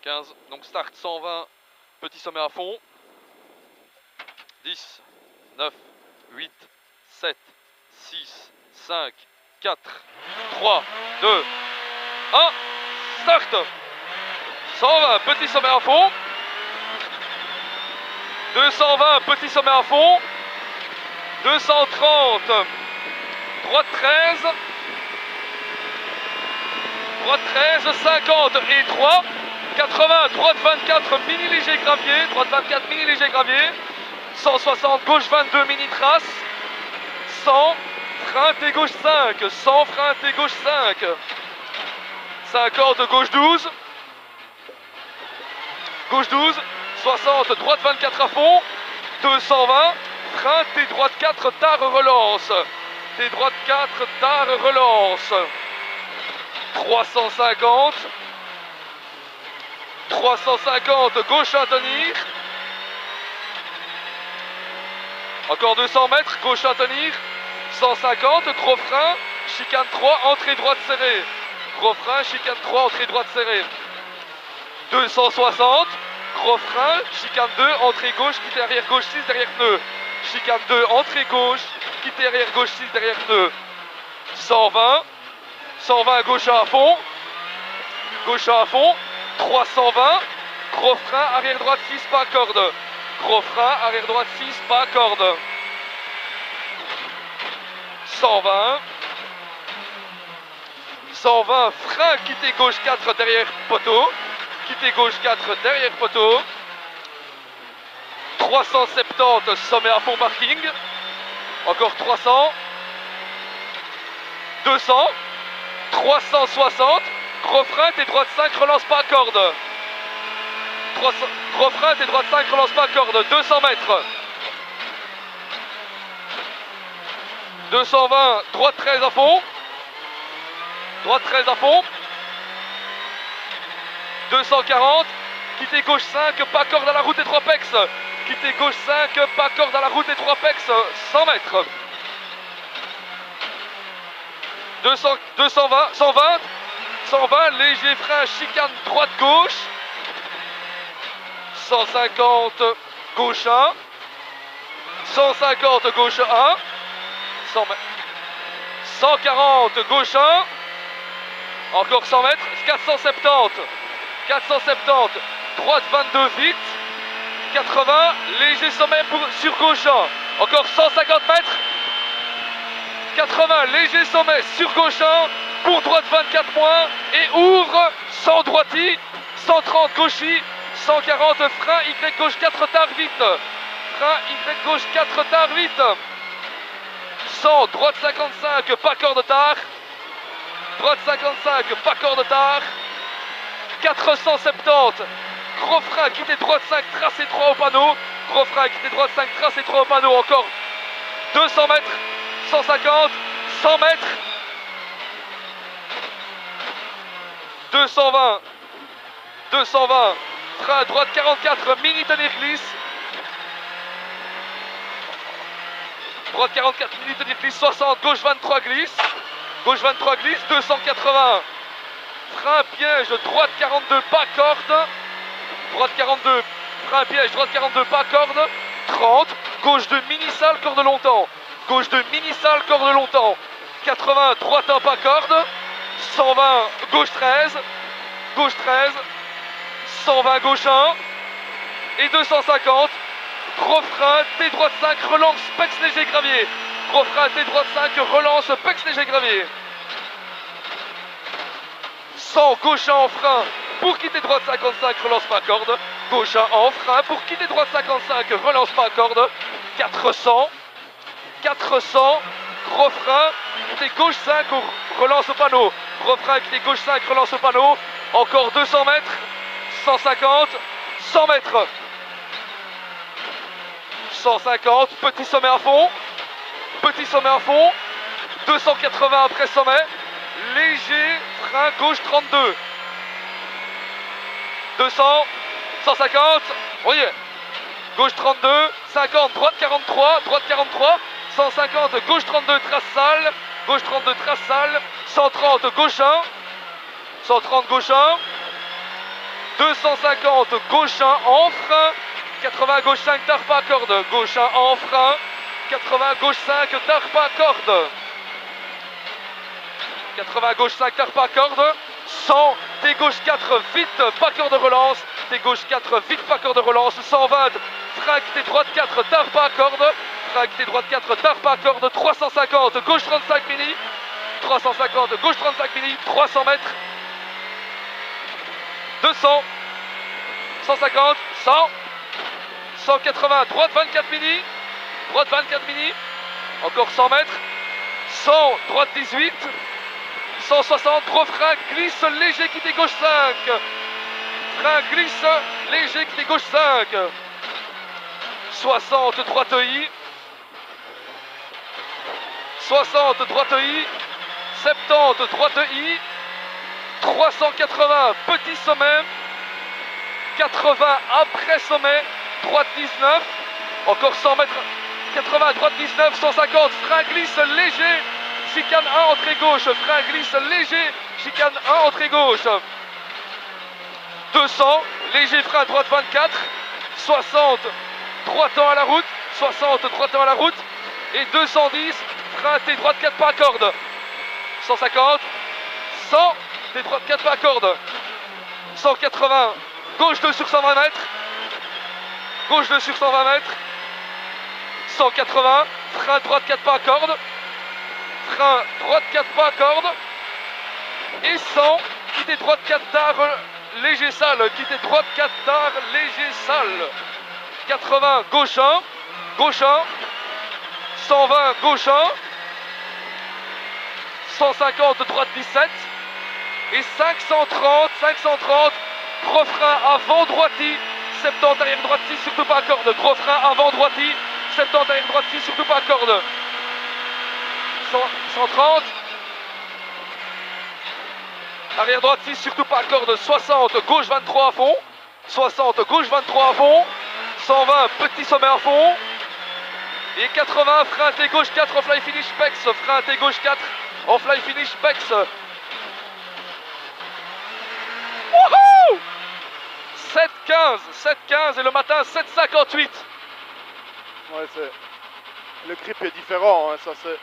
115. Donc start 120, petit sommet à fond. 10, 9, 8, 7, 6, 5, 4, 3, 2, 1. Start 120, petit sommet à fond. 220, petit sommet à fond. 230, droite 13. Droite 13, 50 et 3. 80, droite 24, mini léger gravier. Droite 24, mini léger gravier. 160, gauche 22, mini trace. 100, frein T gauche 5. 100, frein T gauche 5. 50, gauche 12. Gauche 12. 60, droite 24 à fond. 220, frein T droite 4, tard relance. T droite 4, tard relance. 350. 350, gauche à tenir. Encore 200 mètres, gauche à tenir. 150, gros frein, chicane 3, entrée droite serrée. Gros frein, chicane 3, entrée droite serrée. 260, gros frein, chicane 2, entrée gauche, quitte arrière gauche 6 derrière pneu. Chicane 2, entrée gauche, quitte arrière gauche 6 derrière pneu. 120, 120 gauche à fond. Gauche à fond. 320, gros frein, arrière droite 6, pas corde. Gros frein, arrière droite 6, pas corde. 120. 120, frein, quitter gauche 4 derrière poteau. Quitter gauche 4 derrière poteau. 370, sommet à fond parking. Encore 300. 200. 360. Gros frein, t'es droite 5, relance pas corde. 300, gros frein, t'es droite 5, relance pas corde. 200 mètres. 220, droite 13 à fond. Droite 13 à fond. 240, quitter gauche 5, pas corde à la route et 3 pex. Quitter gauche 5, pas corde à la route et 3 pex. 100 mètres. 220, 120. 120, léger frein, chicane droite-gauche. 150, gauche 1. 150, gauche 1. 140, gauche 1. Encore 100 mètres. 470. 470, droite 22 vite. 80, léger sommet sur gauche 1. Encore 150 mètres. 80, léger sommet sur gauche 1. Pour droite 24 points et ouvre 100 droiti, 130 gauchi, 140 frein Y gauche 4 tard vite. Frein Y gauche 4 tard vite. 100 droite 55 pas corde tard. Droite 55 pas corde tard. 470 gros frein quitter droite 5 tracé 3 au panneau. Gros frein quitter droite 5 tracé 3 au panneau. Encore 200 mètres. 150 100 mètres. 220, 220, frein droite 44, mini tenir glisse. Droite 44, mini tenir glisse, 60, gauche 23 glisse. Gauche 23 glisse, 280. Frein piège, droite 42, pas corde. Droite 42, frein piège, droite 42, pas corde. 30, gauche de mini salle, corde longtemps. Gauche de mini salle, corde longtemps. 80, droite 1, pas corde. 120, gauche 13, gauche 13, 120, gauche 1, et 250, gros frein, T droite 5, relance, pex léger gravier. Gros frein, T droite 5, relance, pex léger gravier. 100, gauche 1 en frein, pour quitter droite 55, relance pas corde. Gauche 1 en frein, pour quitter droite 55, relance pas corde. 400, 400, gros frein, quitter gauche 5, relance au panneau. Gros frein, quitter gauche 5, relance au panneau. Encore 200 mètres, 150, 100 mètres. 150, petit sommet à fond. Petit sommet à fond. 280 après sommet. Léger, frein gauche 32. 200, 150, on y est. Gauche 32, 50, droite 43, droite 43. 150, gauche 32, trace sale. Gauche 32, trace sale. 130, gauche 1. 130, gauche 1. 250, gauche 1 en frein. 80, gauche 5, tarpa corde. Gauche 1 en frein. 80, gauche 5, tarpa corde. 80, gauche 5, tarpa corde. 100, T gauche 4, vite, pas corde de relance. T gauche 4, vite, pas corde de relance. 120, frein T droite 4, tarpa corde. Frein T droite 4, tarpa corde. 350, gauche 35 mini. 350, gauche 35 mini. 300 mètres. 200, 150, 100, 180, droite 24 mini, droite 24 mini, encore 100 mètres, 100, droite 18, 160, gros frein, glisse léger, quitte gauche 5, frein glisse léger, quitte gauche 5, 60, droite I, 60, droite I, 70, droite I, 380, petit sommet, 80 après sommet, droite 19, encore 100 mètres, 80, droite 19, 150, frein glisse léger, chicane 1, entrée gauche, frein glisse léger, chicane 1, entrée gauche, 200, léger frein, droite 24, 60, droitant à la route, 60, droitant à la route, et 210, frein T, droite 4 pas à corde, 150, 100, T, droite 4 pas à corde, 180, gauche 2 sur 120 mètres, gauche 2 sur 120 mètres, 180, frein droite 4 pas à corde, frein droite 4 pas à corde, et 100, quitter droite 4 tard, léger sale, quitter droite 4 tard, léger sale, 80, gauche 1, 120, gauche 1, 150, droite 17, et 530, gros frein avant droiti, 70 arrière droite 6, surtout pas à corde, gros frein avant droiti, 70 arrière droite 6, surtout pas à corde, 130, arrière droite 6, surtout pas à corde, 60, gauche 23 à fond, 60, gauche 23 à fond, 120, petit sommet à fond, et 80, frein T gauche 4 en fly finish pex, frein T gauche 4 en fly finish pex. Wouhou! 7,15 et le matin 7,58. Ouais, le grip est différent, hein, ça c'est...